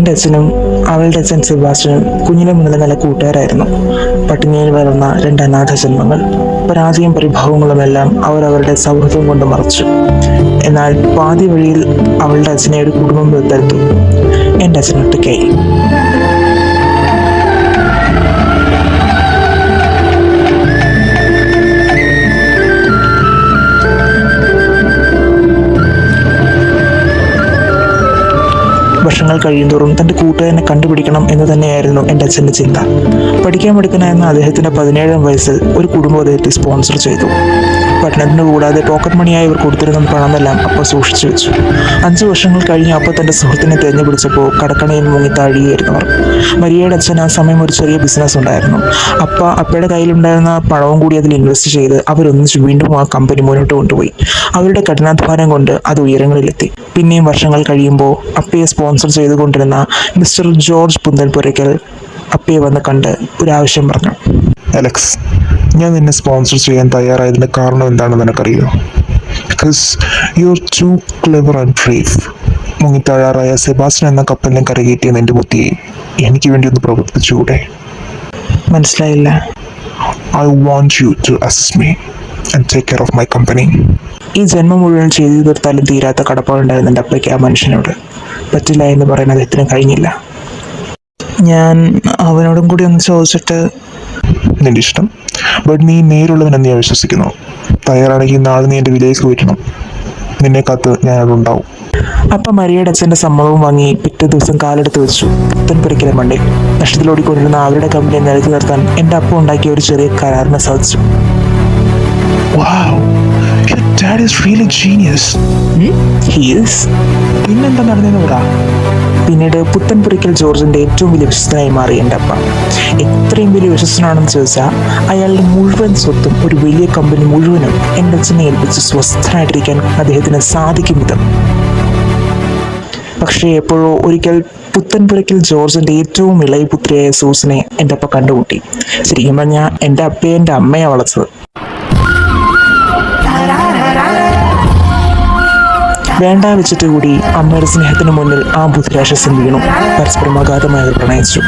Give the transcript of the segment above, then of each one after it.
എൻ്റെ അച്ഛനും അവളുടെ അച്ഛൻ സെബാസ്റ്റ്യനും കുഞ്ഞിലെ മുതൽ നല്ല കൂട്ടുകാരായിരുന്നു. പട്ടിണിയിൽ വളർന്ന രണ്ട് അനാഥ ജന്മങ്ങൾ. പരാജയം പരിഭവങ്ങളുമെല്ലാം അവർ അവരുടെ സൗഹൃദം കൊണ്ട് മറച്ചു. എന്നാൽ പാതി വഴിയിൽ അവളുടെ അച്ഛനെ ഒരു കുടുംബം ദത്തെടുത്തു. എൻ്റെ അച്ഛൻ ഒറ്റയ്ക്കായി. വർഷങ്ങൾ കഴിയുന്തോറും തൻ്റെ കൂട്ടുകാരനെ കണ്ടുപിടിക്കണം എന്ന് തന്നെയായിരുന്നു എൻ്റെ അച്ഛൻ്റെ ചിന്ത. പഠിക്കാൻ പഠിക്കണമെന്ന അദ്ദേഹത്തിൻ്റെ 17-ാം വയസ്സിൽ ഒരു കുടുംബം അദ്ദേഹത്തെ സ്പോൺസർ ചെയ്തു. പഠനത്തിന് കൂടാതെ പോക്കറ്റ് മണിയായി ഇവർ കൊടുത്തിരുന്ന പണമെല്ലാം അപ്പോൾ സൂക്ഷിച്ചു വെച്ചു. 5 വർഷങ്ങൾ കഴിഞ്ഞ് അപ്പോൾ തൻ്റെ സുഹൃത്തിനെ തിരഞ്ഞു പിടിച്ചപ്പോൾ കടക്കണയിൽ മുങ്ങി താഴുകയായിരുന്നവർ. മരിയയുടെ അച്ഛൻ ആ സമയം ഒരു ചെറിയ ബിസിനസ് ഉണ്ടായിരുന്നു. അപ്പയുടെ കയ്യിലുണ്ടായിരുന്ന പണവും കൂടി അതിൽ ഇൻവെസ്റ്റ് ചെയ്ത് അവരൊന്നിച്ച് വീണ്ടും ആ കമ്പനി മുന്നോട്ട് കൊണ്ടുപോയി. അവരുടെ കഠിനാധ്വാനം കൊണ്ട് അത് ഉയരങ്ങളിലെത്തി. പിന്നെയും വർഷങ്ങൾ കഴിയുമ്പോൾ അപ്പയെ സ്പോൺസർ ചെയ്തുകൊണ്ടിരുന്ന മിസ്റ്റർ ജോർജ് പുന്തൻപുരയ്ക്കൽ അപ്പയെ വന്ന് കണ്ട് ഒരാവശ്യം പറഞ്ഞു. അലക്സ്, ഞാൻ നിന്നെ സ്പോൺസർ ചെയ്യാൻ തയ്യാറായതിൻ്റെ കാരണം എന്താണെന്ന് നിനക്കറിയോ? Because you are too clever and brave. മുങ്ങിത്താഴാറായ സെബാസ്റ്റ്യൻ എന്ന കപ്പലിനെ കരകയറ്റിയ നിന്റെ ബുദ്ധിയെ എനിക്ക് വേണ്ടി ഒന്ന് പ്രവർത്തിച്ചുകൂടെ? മനസ്സിലായില്ല. I want you to assist me and take care of my company. ഈ ജന്മം മുഴുവൻ ചെയ്തു തീർത്താലും തീരാത്ത കടപ്പാടുണ്ടായിരുന്നു എൻ്റെ അപ്പയ്ക്ക് ആ മനുഷ്യനോട്. പറ്റില്ല എന്ന് പറയാൻ അദ്ദേഹത്തിന് കഴിഞ്ഞില്ല. ഞാൻ അവനോടും കൂടി ഒന്ന് ചോദിച്ചിട്ട്. നിന്റെ ഇഷ്ടം. ബട്ട് നീ നേരുള്ളവനെന്ന് ഞാൻ വിശ്വസിക്കുന്നു. തയ്യാറാണെങ്കിൽ നാളെ നീ എൻ്റെ വില്ലേജ് പോയിട്ടണം. നിന്നെ കാത്ത് ഞാൻ അവിടെ ഉണ്ടാവും. അപ്പം മരിയയുടെ അച്ഛൻ്റെ സമ്മതവും വാങ്ങി പിറ്റേ ദിവസം കാലെടുത്ത് വെച്ചു പുത്തൻപുരയ്ക്കലെ മണ്ടയിൽ. നഷ്ടത്തിലോടിക്കൊണ്ടിരുന്ന അവരുടെ കമ്പനിയെ നിലയ്ക്ക് നിർത്താൻ എൻ്റെ അപ്പം ഉണ്ടാക്കിയ ഒരു ചെറിയ കരാറിനെ സാധിച്ചു. Wow, your dad is really genius. He is. പിന്നെന്താ നടന്നതെന്ന് പറ. പിന്നീട് പുത്തൻപുരയ്ക്കൽ ജോർജിൻ്റെ ഏറ്റവും വലിയ വിശ്വസ്തനായി മാറി എൻ്റെ അപ്പ. എത്രയും വലിയ വിശ്വസ്തനാണെന്ന് ചോദിച്ചാൽ അയാളുടെ മുഴുവൻ സ്വത്തും ഒരു വലിയ കമ്പനി മുഴുവനും എൻ്റെ അച്ഛനെ ഏൽപ്പിച്ച് സ്വസ്ഥനായിട്ടിരിക്കാൻ അദ്ദേഹത്തിന് സാധിക്കും വിധം. പക്ഷേ എപ്പോഴോ ഒരിക്കൽ പുത്തൻപുരയ്ക്കൽ ജോർജിൻ്റെ ഏറ്റവും ഇളയ പുത്രിയായ സൂസനെ എൻ്റെ അപ്പ കണ്ടുമുട്ടി. ശരിക്കും പറഞ്ഞാൽ എൻ്റെ അപ്പയെ എൻ്റെ അമ്മയെ വളർത്തത്. വേണ്ട വെച്ചിട്ട് കൂടി അമ്മയുടെ സ്നേഹത്തിന് മുന്നിൽ ആ ബുദ്ധിരാക്ഷസൻ വീണു. പരസ്പരം അഗാധമായി പ്രണയിച്ചു.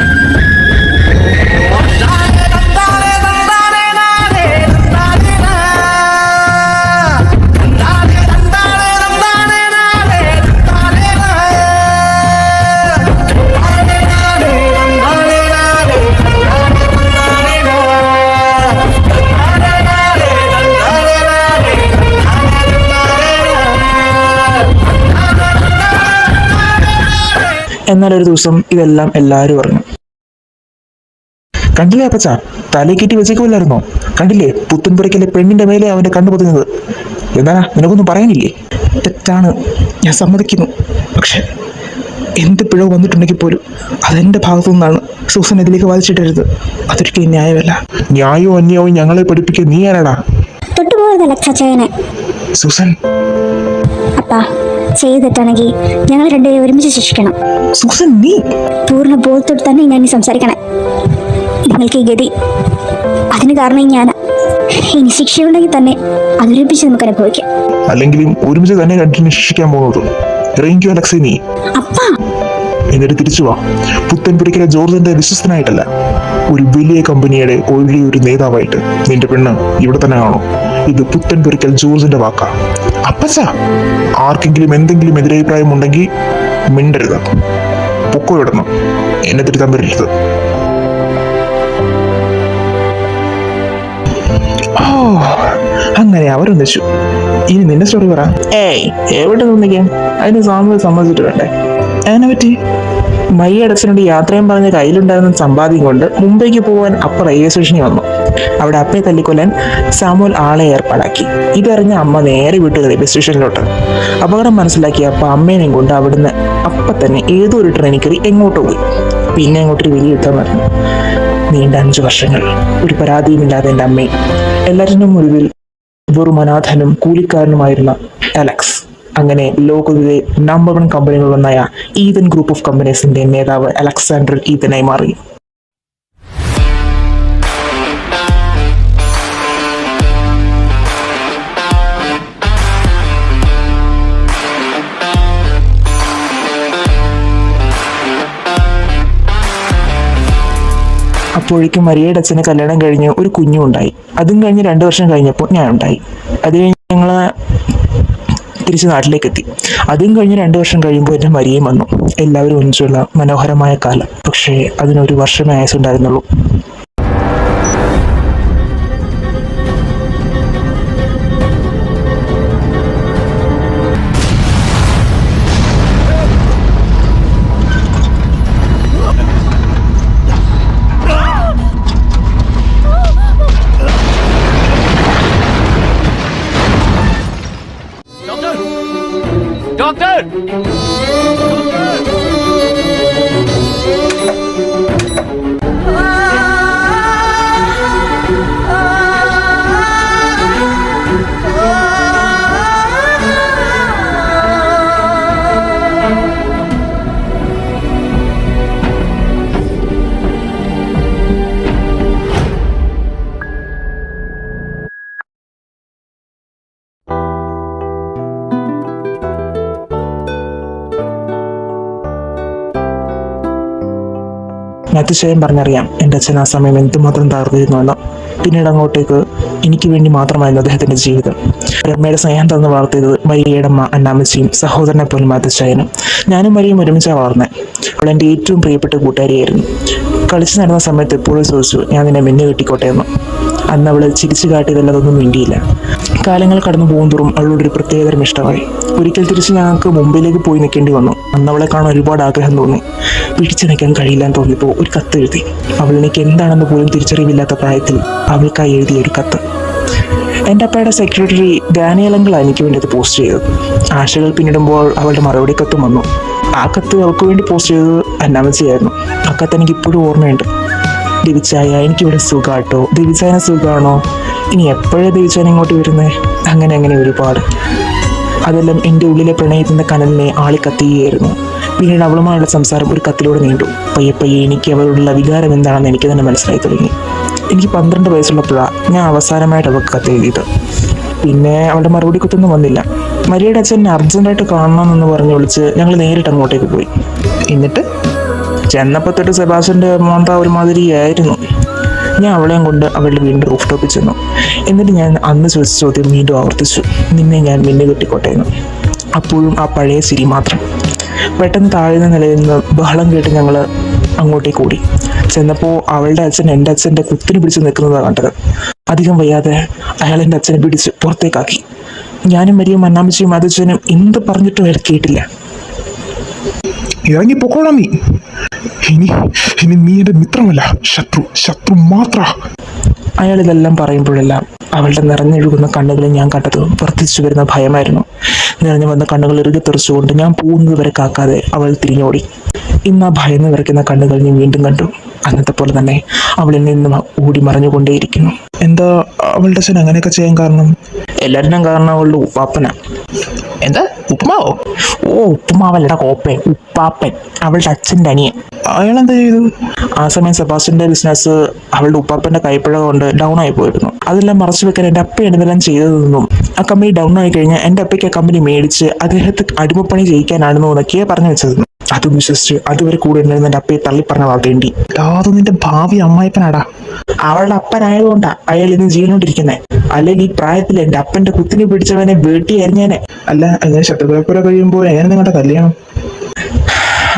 എന്നാൽ ഒരു ദിവസം ഇതെല്ലാം എല്ലാവരും അറിഞ്ഞു. കണ്ടില്ലേ അപ്പച്ച, തലയിൽ കെട്ടി വെച്ചേക്കുമല്ലായിരുന്നോ? കണ്ടില്ലേ പുത്തൻപുരയ്ക്കലെ പെണ്ണിന്റെ മേലെ അവന്റെ കണ്ണു പൊതുന്നത്? എന്താ നിനക്കൊന്നും പറയാനില്ലേ? തെറ്റാണ്, ഞാൻ സമ്മതിക്കുന്നു. പക്ഷെ എന്ത് പിഴവ് വന്നിട്ടുണ്ടെങ്കിൽ പോലും അതെന്റെ ഭാഗത്തു നിന്നാണ്. സൂസൻ ഇതിലേക്ക് വാദിച്ചിട്ടരുത്. അതൊരിക്കലും ന്യായമല്ല. ന്യായവും അന്യായവും ഞങ്ങളെ പഠിപ്പിക്കാൻ നീ ആരാടാ? സൂസൻ, അപ്പാ ചെയ്തിട്ടാണെങ്കിൽ ഞങ്ങൾ രണ്ടുപേരും ഒരുമിച്ച് ശിക്ഷിക്കണം. സൂസൻ, നീ പൂർണ്ണ ബോധത്തോട് തന്നെ ഞാൻ സംസാരിക്കണേ. നിങ്ങൾക്ക് ഈ ഗതി അതിന് കാരണം ഞാൻ. ഇനി ശിക്ഷയുണ്ടെങ്കിൽ തന്നെ അതൊരുമിച്ച് നമുക്ക് അനുഭവിക്കാം. അല്ലെങ്കിലും ഒരുമിച്ച് തന്നെ രണ്ടിനെ ശിക്ഷിക്കാൻ പോകുന്നത്. ഇറങ്ങിക്കോ അലക്സേ നീ. അപ്പാ എന്നിട്ട് തിരിച്ചു വാ. പുത്തൻപുരയ്ക്കലെ ജോർജിന്റെ വിശ്വസ്തനായിട്ടല്ല, ഒരു വലിയ കമ്പനിയുടെ ഒരു നേതാവായിട്ട്. നിന്റെ പെണ്ണ് ഇവിടെ തന്നെ കാണും. ഇത് പുത്തൻപുരയ്ക്കൽ ജോർജിന്റെ വാക്കാ. അപ്പച്ച, ആർക്കെങ്കിലും എന്തെങ്കിലും എതിരഭിപ്രായം ഉണ്ടെങ്കിൽ മിണ്ടരുത്. പൊക്കോ ഇടണം. എന്നെ തിരുത്താൻ പറ്റരുത്. അങ്ങനെ അവരൊന്നിച്ചു. ഇനി നിന്റെ സ്റ്റോറി പറ. എവിടെ നിന്നിക്കാൻ? അതിന് സാമ്പിൾ സമ്മതിച്ചിട്ട് വേണ്ടേ? അതിനെ പറ്റി മരിയയുടെ അച്ഛനോട് യാത്രയും പറഞ്ഞ കയ്യിലുണ്ടായിരുന്ന സമ്പാദ്യം കൊണ്ട് മുംബൈക്ക് പോകാൻ അപ്പ റെയിൽവേ സ്റ്റേഷനിൽ വന്നു. അവിടെ അപ്പയെ തല്ലിക്കൊല്ലാൻ സാമുവൽ ആളെ ഏർപ്പാടാക്കി. ഇതറിഞ്ഞ അമ്മ നേരെ വിട്ടു റെയിൽവേ സ്റ്റേഷനിലോട്ട്. അപകടം മനസ്സിലാക്കിയ അപ്പ അമ്മേനെയും കൊണ്ട് അവിടുന്ന് അപ്പ തന്നെ ഏതോ ഒരു ട്രെയിനിൽ കയറി എങ്ങോട്ടോ പോയി. പിന്നെ അങ്ങോട്ടൊരു വലിയ യുദ്ധം നടന്നു. നീണ്ട 5 വർഷങ്ങൾ ഒരു പരാതിയുമില്ലാതെ എൻ്റെ അമ്മയും. എല്ലാറ്റിനും ഒടുവിൽ വെറും അനാഥനും കൂലിക്കാരനുമായിരുന്ന അലക്സ് അങ്ങനെ ലോകത്തിലെ നമ്പർ 1 കമ്പനികളൊന്നായ ഈതൻ ഗ്രൂപ്പ് ഓഫ് കമ്പനീസിന്റെ നേതാവ് അലക്സാണ്ടർ ഈതനായി മാറി. അപ്പോഴേക്കും മരിയയുടെ അച്ഛന് കല്യാണം കഴിഞ്ഞ് ഒരു കുഞ്ഞും ഉണ്ടായി. അതും കഴിഞ്ഞ് 2 വർഷം കഴിഞ്ഞപ്പോൾ ഞാൻ ഉണ്ടായി. അത് കഴിഞ്ഞ് ഞങ്ങൾ തിരിച്ച് നാട്ടിലേക്ക് എത്തി. അതും കഴിഞ്ഞ് 2 വർഷം കഴിയുമ്പോൾ എൻ്റെ മരിയയും വന്നു. എല്ലാവരും ഒന്നിച്ചുള്ള മനോഹരമായ കാലം. പക്ഷേ അതിനൊരു വർഷമേ ആയുസുണ്ടായിരുന്നുള്ളൂ. डॉक्टर! അതിശയം പറഞ്ഞറിയാം എൻ്റെ അച്ഛൻ ആ സമയം എന്തുമാത്രം തകർന്നിരുന്നുവെന്ന്. പിന്നീട് അങ്ങോട്ടേക്ക് എനിക്ക് വേണ്ടി മാത്രമായിരുന്നു അദ്ദേഹത്തിൻ്റെ ജീവിതം. രമ്മയുടെ സ്നേഹം തന്ന് വളർത്തിയത് മരിയയുടെ അമ്മ അന്നാമ്മച്ചിയും സഹോദരനെ പോലും മാത്തച്ചായനും. ഞാനും മരിയും ഒരുമിച്ചാണ് വളർന്നത്. അവൾ എൻ്റെ ഏറ്റവും പ്രിയപ്പെട്ട കൂട്ടുകാരിയായിരുന്നു. കളിച്ചു നടന്ന സമയത്ത് എപ്പോഴും ചോദിച്ചു ഞാൻ നിന്നെ മിന്നു കെട്ടിക്കോട്ടെ എന്ന്. അന്ന് അവൾ ചിരിച്ചു കാട്ടിയതല്ലാതൊന്നും വേണ്ടിയില്ല. കാലങ്ങൾ കടന്നു പോകുന്തോറും അവളോടൊരു പ്രത്യേകതരം ഇഷ്ടമായി. ഒരിക്കൽ തിരിച്ച് ഞങ്ങൾക്ക് മുംബൈയിലേക്ക് പോയി നിൽക്കേണ്ടി വന്നു. അന്ന് അവളെ കാണാൻ ഒരുപാട് ആഗ്രഹം തോന്നി. പിടിച്ചു നിൽക്കാൻ കഴിയില്ലെന്ന് തോന്നിയപ്പോൾ ഒരു കത്ത് എഴുതി. അവൾ എനിക്ക് എന്താണെന്ന് പോലും തിരിച്ചറിവില്ലാത്ത പ്രായത്തിൽ അവൾക്കായി എഴുതിയ ഒരു കത്ത്. എൻ്റെ അപ്പയുടെ സെക്രട്ടറി ഡാനിയലങ്കിളാണ് എനിക്ക് വേണ്ടി അത് പോസ്റ്റ് ചെയ്തത്. ആശകൾ പിന്നിടുമ്പോൾ അവളുടെ മറുപടി കത്തും വന്നു. ആ കത്ത് അവൾക്ക് വേണ്ടി പോസ്റ്റ് ചെയ്തത് അന്നാമച്ചിയായിരുന്നു. ആ കത്ത് എനിക്ക് ഇപ്പോഴും ഓർമ്മയുണ്ട്. ദിവിച്ചായ എനിക്കിവിടെ സുഖാട്ടോ, ദിവിച്ചായനെ സുഖമാണോ, ഇനി എപ്പോഴാണ് ദിവിച്ചായൻ ഇങ്ങോട്ട് വരുന്നത്, അങ്ങനെ ഒരുപാട്. അതെല്ലാം എൻ്റെ ഉള്ളിലെ പ്രണയത്തിൻ്റെ കനലിനെ ആളിക്കത്തിയായിരുന്നു. പിന്നീട് അവളുമായുള്ള സംസാരം ഒരു കത്തിലൂടെ നീണ്ടു. പയ്യെ എനിക്ക് അവളുള്ള വികാരം എന്താണെന്ന് എനിക്ക് തന്നെ മനസ്സിലായി തുടങ്ങി. എനിക്ക് 12 വയസ്സുള്ളപ്പോഴാണ് ഞാൻ അവസാനമായിട്ട് അവൾക്ക് കത്ത് എഴുതിയത്. പിന്നെ അവളുടെ മറുപടി കത്തൊന്നും വന്നില്ല. മരിയയുടെ അച്ഛൻ അർജൻറ്റായിട്ട് കാണണമെന്ന് പറഞ്ഞ് വിളിച്ച് ഞങ്ങൾ നേരിട്ട് അങ്ങോട്ടേക്ക് പോയി. എന്നിട്ട് ചെന്നപ്പോൾ തൊട്ട് സെബാസ്റ്റ്യൻ്റെ മോന്ത ഒരുമാതിരിയായിരുന്നു. ഞാൻ അവളെയും കൊണ്ട് അവളുടെ വീണ്ടും റൂഫ് ടോപ്പിൽ ചെന്നു. എന്നിട്ട് ഞാൻ അന്ന് ചോദിച്ച ചോദ്യം വീണ്ടും ആവർത്തിച്ചു, നിന്നെ ഞാൻ മിന്നു കെട്ടിക്കോട്ടെ എന്ന്. അപ്പോഴും ആ പഴയ ചിരി മാത്രം. പെട്ടെന്ന് താഴ്ന്ന നിലയിൽ നിന്ന് ബഹളം കേട്ട് ഞങ്ങൾ അങ്ങോട്ടേക്ക് ഓടി. ചെന്നപ്പോൾ അവളുടെ അച്ഛൻ എൻ്റെ അച്ഛൻ്റെ കുത്തിന് പിടിച്ച് നിൽക്കുന്നതാണ് കണ്ടത്. അധികം വയ്യാതെ അയാൾ എൻ്റെ അച്ഛനെ പിടിച്ച് പുറത്തേക്കാക്കി. ഞാനും മരിയും അന്നാമ്മച്ചിയും അച്ഛനും എന്ത് പറഞ്ഞിട്ടും അയാൾ കേട്ടില്ല. ഇറങ്ങി പൊക്കോളാം നീ. ഇനി നീ എന്റെ മിത്രമല്ല, ശത്രു മാത്ര. അയാൾ ഇതെല്ലാം പറയുമ്പോഴെല്ലാം അവളുടെ നിറഞ്ഞൊഴുകുന്ന കണ്ണുകളിൽ ഞാൻ കണ്ടത് വർദ്ധിച്ചു വരുന്ന ഭയമായിരുന്നു. നിറഞ്ഞു വന്ന കണ്ണുകൾ ഇറുകി തെറിച്ചുകൊണ്ട് ഞാൻ പോകുന്നത് വരെ കാക്കാതെ അവൾ തിരിഞ്ഞോടി. ഇന്ന് ആ ഭയന്ന് വിറയ്ക്കുന്ന കണ്ണുകൾ ഞാൻ വീണ്ടും കണ്ടു. അന്നത്തെ പോലെ തന്നെ അവളിൽ നിന്നും ഓടി മറഞ്ഞുകൊണ്ടേയിരിക്കുന്നു. എന്താ അവളുടെ അച്ഛൻ അങ്ങനെയൊക്കെ ചെയ്യാൻ കാരണം? എല്ലാവരും കാരണം അവളുടെ ഉപ്പാപ്പനാ. എന്താ ഉപ്പുമാവോ? ഓ ഉപ്പുമാവല്ലടാ കോപ്പൻ, ഉപ്പാപ്പൻ, അവളുടെ അച്ഛൻ്റെ അനിയൻ. അയാൾ എന്താ ചെയ്തു? ആ സമയം സെബാസ്റ്റ്യൻ്റെ ബിസിനസ് അവളുടെ ഉപ്പാപ്പൻ്റെ കൈപ്പിഴ കൊണ്ട് ഡൗൺ ആയി പോയിരുന്നു. അതെല്ലാം മറച്ചു വെക്കാൻ എൻ്റെ അപ്പയാണ് ഇതെല്ലാം ചെയ്തതെന്നും ആ കമ്പനി ഡൗൺ ആയി കഴിഞ്ഞാൽ എൻ്റെ അപ്പയ്ക്ക് ആ കമ്പനി മേടിച്ച് അദ്ദേഹത്തെ അടിമപ്പണി ചെയ്യിക്കാനാണെന്നോ എന്നൊക്കെയാണ് പറഞ്ഞു വെച്ചത്. അതും വിശ്വസിച്ച് അതുവരെ കൂടെ ഉണ്ടായിരുന്ന എൻ്റെ അപ്പയെ തള്ളി പറഞ്ഞതാ വേണ്ടി. അത് നിന്റെ ഭാവി അമ്മായിപ്പനാടാ. അവളുടെ അപ്പനായതുകൊണ്ടാ അയാൾ ഇന്ന് ജീവനോണ്ടിരിക്കുന്നത്. അല്ലെങ്കിൽ ഈ പ്രായത്തിൽ എൻ്റെ അപ്പൻ്റെ കുത്തിനെ പിടിച്ചവനെ വെട്ടി എറിഞ്ഞേനെ. അല്ല, അങ്ങനെ ശത്രുതപ്പുര കഴിയുമ്പോൾ എങ്ങനെ നിങ്ങളുടെ കല്യാണം?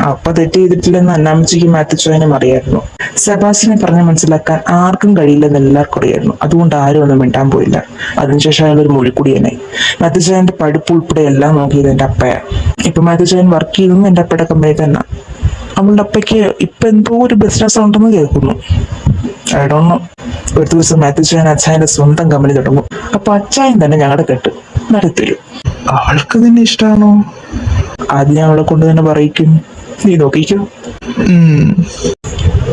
അപ്പ തെറ്റ് ചെയ്തിട്ടില്ലെന്ന് അന്നാമ്മച്ചിക്കും മാത്തച്ചായനും അറിയായിരുന്നു. സെബാസ്റ്റ്യനെ പറഞ്ഞ് മനസ്സിലാക്കാൻ ആർക്കും കഴിയില്ലെന്ന് എല്ലാവർക്കും അറിയായിരുന്നു. അതുകൊണ്ട് ആരും ഒന്നും മിണ്ടാൻ പോയില്ല. അതിനുശേഷം അയാൾ ഒരു മൊഴിക്കുടിയനായി. മാത്തച്ചായന്റെ പഠിപ്പ് ഉൾപ്പെടെ എല്ലാം നോക്കിയത് എൻ്റെ അപ്പയാണ്. ഇപ്പൊ മാത്തച്ചായൻ വർക്ക് ചെയ്തതും എൻ്റെ അപ്പയുടെ കമ്പനി തന്നെ. അവളുടെ അപ്പയ്ക്ക് ഇപ്പൊ എന്തോ ഒരു ബിസിനസ് ഉണ്ടെന്ന് കേൾക്കുന്നു. I don't know. ഒരു ദിവസം മാത്തച്ചായൻ അച്ചായന്റെ സ്വന്തം കമ്പനി തുടങ്ങും. അപ്പൊ അച്ചായൻ തന്നെ ഞങ്ങളുടെ കെട്ട് നടത്തിരും. അവൾക്ക് നിന്നെ ഇഷ്ടമാണോ? അത് ഞാൻ അവളെ കൊണ്ട് തന്നെ പറയിക്കും. നീ നോക്കിക്കോ.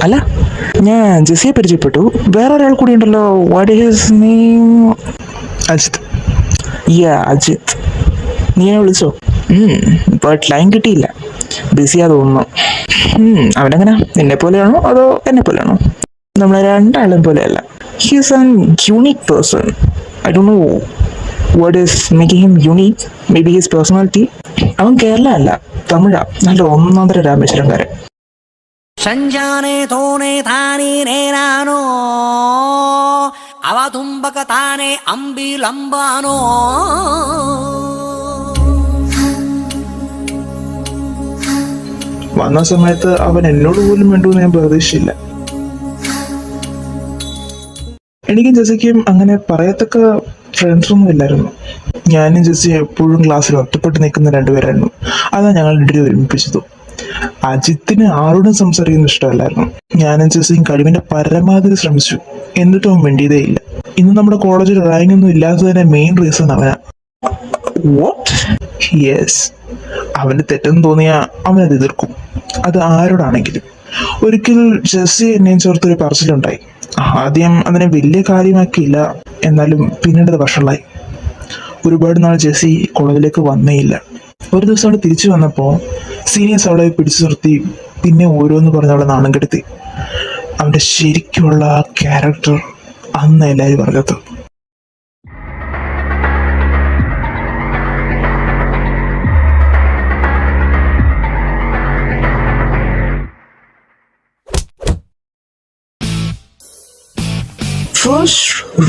അല്ല, ഞാൻ ജെസ്സിയെ പരിചയപ്പെട്ടു. വേറെ ഒരാൾ കൂടി ഉണ്ടല്ലോ. What is name? Ajith. Ajith. നീ എന്നെ വിളിച്ചോ? ബട്ട് ലൈൻ കിട്ടിയില്ല. ബിസിയാ തോന്നുന്നു. അവനെങ്ങനെ, നിന്നെ പോലെയാണോ അതോ എന്നെ പോലെയാണോ? നമ്മളെ രണ്ടാളും പോലെയല്ല. He's an unique person. I don't know what is making him unique. Maybe his personality. അവൻ കേരള അല്ല, തമിഴാ. നല്ല ഒന്നാന്തര രാമേശ്വരംകാരൻ. ಸಂಜಾನೆ ತೋನೆ ತಾನೇ ನೇನಾನೋ ಅವತುಂಬಕ ತಾನೇ ಅಂಬಿಲಂಬಾನೋ വന്ന സമയത്ത് അവൻ എന്നോട് പോലും വേണ്ടുമെന്ന് ഞാൻ പ്രതീക്ഷിച്ചില്ല. എനിക്കും ജെസ്സിക്കും അങ്ങനെ പറയത്തക്ക ഫ്രണ്ട്സ് ഒന്നും ഇല്ലായിരുന്നു. ഞാനും ജെസ്സി എപ്പോഴും ക്ലാസ്സിൽ ഒറ്റപ്പെട്ട് നിൽക്കുന്ന രണ്ടുപേരായിരുന്നു. അതാ ഞങ്ങൾ രണ്ടുപേരും ഒരുമിപ്പിച്ചത്. അജിത്തിന് ആരോടും സംസാരിക്കുന്ന ഇഷ്ടമല്ലായിരുന്നു. ഞാനും ജെസ്സിയും കഴിവിന്റെ പരമാവധി ശ്രമിച്ചു, എന്നിട്ടും അവൻ വേണ്ടിയതേ ഇല്ല. ഇന്ന് നമ്മുടെ കോളേജിൽ റാങ്ക് ഒന്നും ഇല്ലാത്തതിന്റെ മെയിൻ റീസൺ അവനാ. യെസ്, അവന് തെറ്റെന്ന് തോന്നിയാൽ അവനത് എതിർക്കും, അത് ആരോടാണെങ്കിലും. ഒരിക്കൽ ജെസ്സി എന്നെയും ചേർത്തൊരു പറച്ചിലുണ്ടായി. ആദ്യം അതിനെ വലിയ കാര്യമാക്കിയില്ല, എന്നാലും പിന്നീട് അത് വഷളായി. ഒരുപാട് നാൾ ജെസ്സി കോളേജിലേക്ക് വന്നേയില്ല. ഒരു ദിവസം അവിടെ തിരിച്ചു വന്നപ്പോൾ സീനിയേഴ്സ് അവിടെ പിടിച്ചു നിർത്തി, പിന്നെ ഓരോന്ന് പറഞ്ഞ് അവളെ നാണം കെടുത്തി. അവൻ്റെ ശരിക്കുള്ള ആ ക്യാരക്ടർ അന്ന് എല്ലാവരും പറഞ്ഞത്.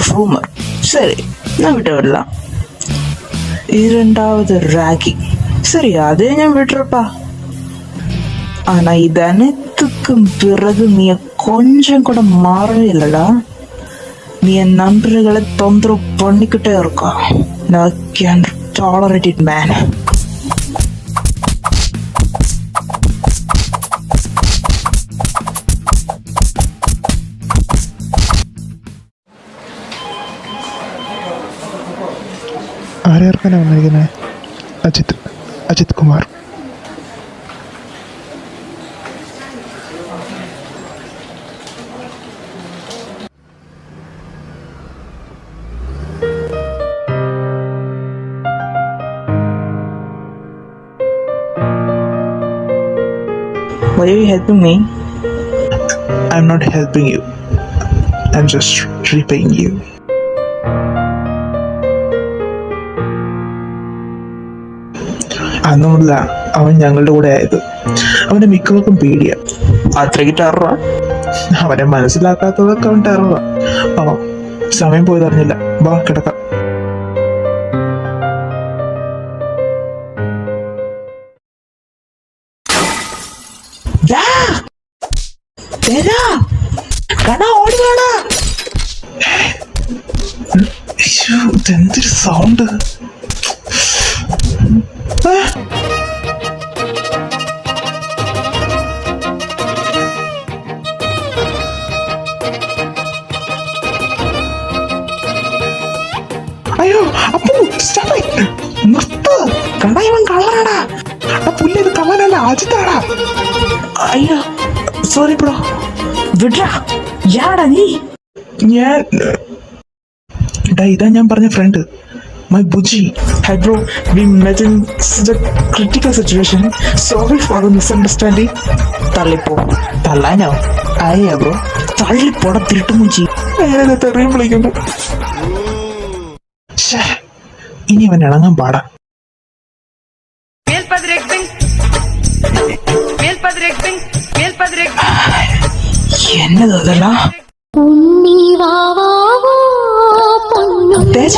ரூமர் சரி, நான் விட்டு விடலாம். இரண்டாவது ராகிங் சரி, அதே நான் விட்டுறப்பா. ஆனா இது அனைத்துக்கும் பிறகு நீ கொஞ்சம் கூட மாறவே இல்லடா. நீ என் நண்பர்களை தொந்தரவு பண்ணிக்கிட்டே இருக்கா. நான் கேன் டாலரேட் இட் மேன். ആരെയാർക്കാനാണ് വന്നിരിക്കുന്നത്? Ajith Kumar. Why are you helping me? I'm not helping you. I'm just repaying you. അന്ന് മുതല അവൻ ഞങ്ങളുടെ കൂടെ ആയത്. അവന്റെ മിക്കവർക്കും പേടിയാ. അത്രയ്ക്ക് ടെററാ? അവനെ മനസ്സിലാക്കാത്തതൊക്കെ അവൻ ടെററാ. സമയം പോയതറിഞ്ഞില്ല. വാ കിടക്കാം. ഇതെന്തൊരു സൗണ്ട്? അയ്യോ അപ്പു, നിർത്ത്. കണ്ടാ ഇവൻ കള്ളനാടാ. പുല്ല്, ഇത് കള്ളനല്ല, അജിത്താടാ. അയ്യോ സോറി ബ്രോ, വിട്രാ. യാടാ നീ? ഞാൻ ഇതാ ഞാൻ പറഞ്ഞ ഫ്രണ്ട്, മൈ ബുജി. Hi bro, we met in such a critical situation. Sorry for the misunderstanding. തള്ളിപ്പോ. തള്ളാനോ? ആയ ബ്രോ, തള്ളിപ്പോട തിരുട്ടുമുഞ്ചി. ഞാനെന്നെ തെറിയും വിളിക്കുന്നു. ഇനി അവൻ ഇണങ്ങാൻ പാടാ. എന്നത് അതെല്ലാം? തേജ,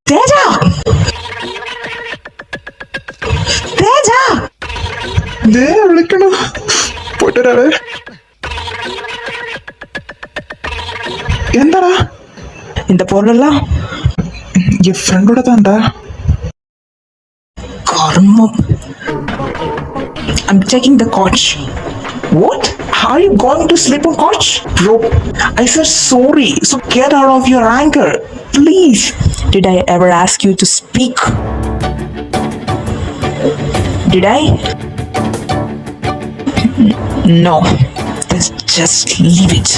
തേജ, തേജ, വിളിക്കണോ? പോയിട്ടൊരാളെ. എന്താടാ இந்த பொருளெல்லாம் என் ஃப்ரெண்டோட தான்டா. கர்மம். I'm taking the couch. What? How are you going to sleep on couch? Bro, I said sorry, so get out of your anger, please. Did I ever ask you to speak? Did I? No. Just leave it.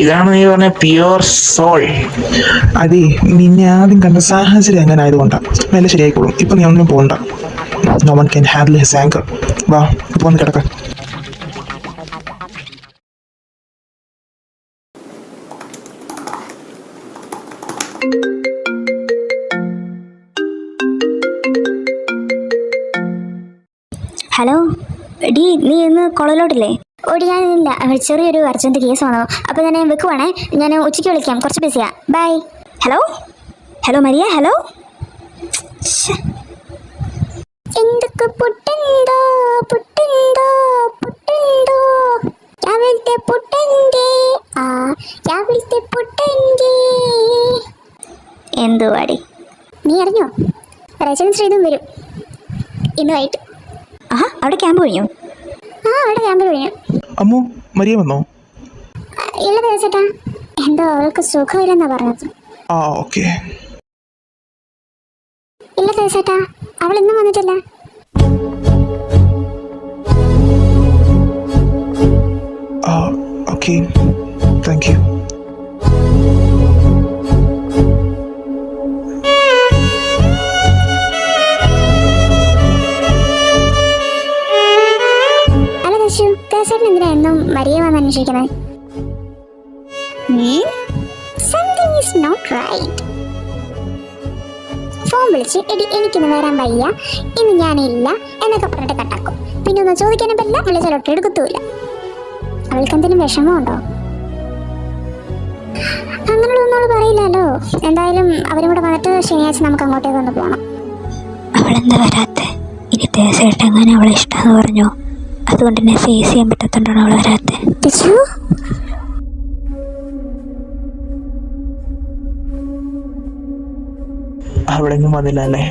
ഇതാണ് നീ പറഞ്ഞ pure soul. അതെ, നിന്നെ ആദ്യം കണ്ട സാഹചര്യം അങ്ങനെ ആയതുകൊണ്ടാണ്. മെല്ലെ ശരിയായിക്കോളും. ഇപ്പൊ നീ ഒന്നും പോകണ്ട. No one can handle his anger. വാ, ഇപ്പൊ വന്ന് കിടക്കാം. ഹലോ ഡി, നീ ഇന്ന് കോളേജിലോട്ടില്ലേ? ഓടി, ഞാനില്ല, ചെറിയൊരു അർജന്റ് കേസ് വന്നു. അപ്പോൾ ഞാൻ വെക്കുവാണേ. ഞാൻ ഉച്ചയ്ക്ക് വിളിക്കാം, കുറച്ച് ബിസിയാ. Bye. Hello hello Maria, hello. എന്തൊക്കെ പുട്ടുണ്ടോ പുട്ടുണ്ടോ പുട്ടുണ്ടോ, രാവിലത്തെ പുട്ടൻ്റെ രാവിലത്തെ പുട്ടൻ്റെ. എന്തുവാടി? നീ അറിഞ്ഞോ, റേച്ചനും ശ്രീതും വരും ഇന്നുമായിട്ട്. അവിടെ ക്യാമ്പ് കഴിഞ്ഞു? അവിടെ ക്യാമ്പ് കഴിഞ്ഞു. അമ്മു, മരിയ വന്നോ? ഇല്ല ചേട്ടാ, എന്തോ അവൾക്ക് സുഖമില്ലെന്നാ പറഞ്ഞത്. ഓക്കെ. ഇല്ല ചേട്ടാ, അവൾ ഇന്നും വന്നിട്ടില്ല. Okay, thank you. ചേട്ടൻ എന്തിനാ എന്നും മരിയ വന്ന് അന്വേഷിക്കുന്നത്? Something is not right. Phone വിളിച്ച് എടി എനിക്കിന്ന് വരാൻ വയ്യ, ഇന്ന് ഞാനില്ല എന്നൊക്കെ പറഞ്ഞിട്ട് കട്ടാക്കും. പിന്നെ ഒന്നും ചോദിക്കാനും പറ്റില്ല, വിളിച്ചാലൊട്ട് എടുക്കത്തുമില്ല. അവൾക്ക് എന്തെങ്കിലും വിഷമമുണ്ടോ? അങ്ങനെയുള്ളൊന്നും അവൾ പറയില്ലല്ലോ. എന്തായാലും അവരും കൂടെ വന്നിട്ട് ശനിയാഴ്ച നമുക്ക് അങ്ങോട്ടേക്ക് ഒന്ന് പോകണം. അവളെന്താ വരാത്തെ? ഇനി ദേശമായിട്ട് എങ്ങനെ അവളെ ഇഷ്ടമെന്ന് പറഞ്ഞോ? അതുകൊണ്ട് തന്നെ ഫേസ് ചെയ്യാൻ പറ്റാത്തോണ്ടാണ് അവൾ വരാത്തെ. അവളെങ്ങും വന്നില്ല അല്ലേ?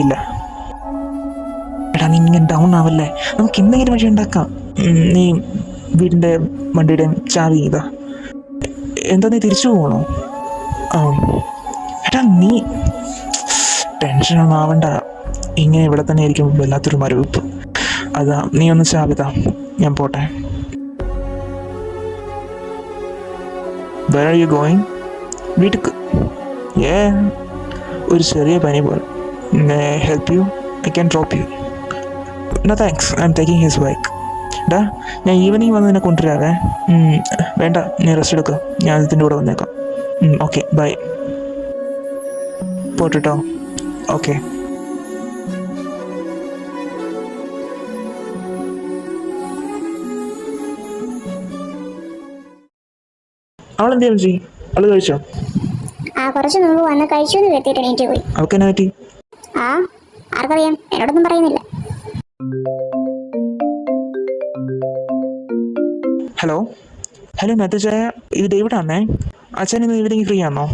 ഇല്ല. എടാ, നീ ഇങ്ങനെ ഡൗൺ ആവല്ലേ, നമുക്ക് എന്തെങ്കിലും വഴി ഉണ്ടാക്കാം. നീ വീടിൻ്റെ വണ്ടിയുടെ ചാവി ഇതാ. എന്താ, നീ തിരിച്ചു പോകണോ? എടാ, നീ ടെൻഷനൊന്നും ആവണ്ട. ഇങ്ങനെ ഇവിടെ തന്നെ ആയിരിക്കും വല്ലാത്തൊരു മരവിപ്പ്. അതാ, നീ ഒന്ന് ചാവിതാ, ഞാൻ പോട്ടെ. Where are you going? വീട്ടിക്ക്. ഒരു ചെറിയ പനി പോലെ. May I help you? I can drop you. No thanks, I'm taking his bike. ഡാ, ഞാൻ ഈവനിങ് വന്ന് നിന്നെ കൊണ്ടുവരാവേ. വേണ്ട, നീ റെസ്റ്റ് എടുക്കുക, ഞാൻ ഇതിൻ്റെ കൂടെ വന്നേക്കാം. Okay, bye. പോട്ടോ. ഓക്കെ. അവളെന്താ ചേച്ചി? അവള് കഴിച്ചോ? കുറച്ച് മുമ്പ് വന്ന് കഴിച്ചു എന്ന് വരുത്തിയിട്ട് എണീറ്റ് പോയി. അവൾക്ക് എന്നാ പറ്റി? ആർക്കറിയാം, എന്നോടൊന്നും പറയുന്നില്ല. ഹലോ മെത്തച്ചായ, ഇത് ഡേവിഡ് ആണേ. അച്ഛൻ ഇന്ന് ഈവനിങ് ഫ്രീ ആണോ?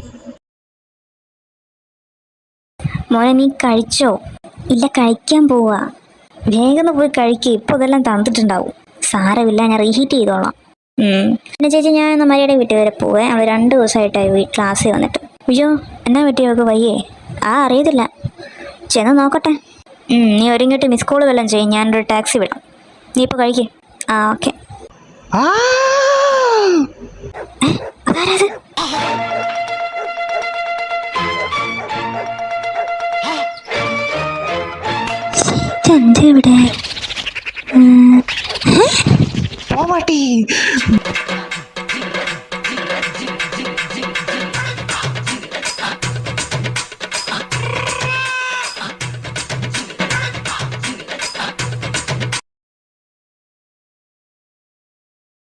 മോനെ, നീ കഴിച്ചോ? ഇല്ല, കഴിക്കാൻ പോവാ. വേഗം പോയി കഴിക്കുക, ഇപ്പോൾ ഇതെല്ലാം തന്നിട്ടുണ്ടാവും. സാരമില്ല, ഞാൻ റീഹീറ്റ് ചെയ്തോളാം. പിന്നെ ചേച്ചി, ഞാൻ ഇന്ന് മരിയുടെ വീട്ടിൽ വരെ പോവേ. അവൾ 2 ദിവസമായിട്ടായി ക്ലാസ്സിൽ വന്നിട്ട്. അയ്യോ, എന്നാ പറ്റിയൊക്കെ വയ്യേ? അറിയത്തില്ല, ചെന്ന് നോക്കട്ടെ. നീ ഒരുങ്ങിട്ട് മിസ് കോൾ വല്ലതും ചെയ്യും, ഞാനൊരു ടാക്സി വിടാം. നീ ഇപ്പോൾ കഴിക്കേ. ഓക്കെ. അതാരത്? എന്താ ഇവിടെ? പോവാട്ടി,